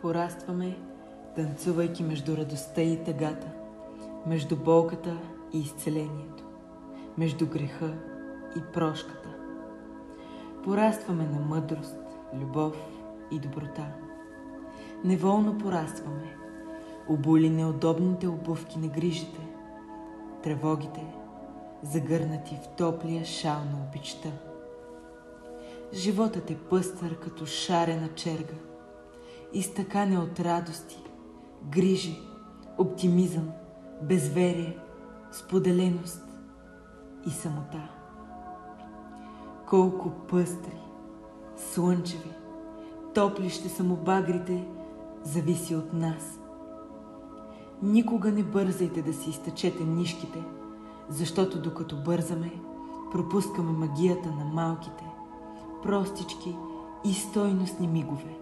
Порастваме, танцувайки между радостта и тъгата, между болката и изцелението, между греха и прошката. Порастваме на мъдрост, любов и доброта. Неволно порастваме, обули неудобните обувки на грижите, тревогите, загърнати в топлия шал на обичта. Животът е пъстър като шарена черга, изтъкан е от радости, грижи, оптимизъм, безверие, споделеност и самота. Колко пъстри, слънчеви, топли ще са му багрите, зависи от нас. Никога не бързайте да си изтъчете нишките, защото докато бързаме, пропускаме магията на малките, простички и стойностни мигове.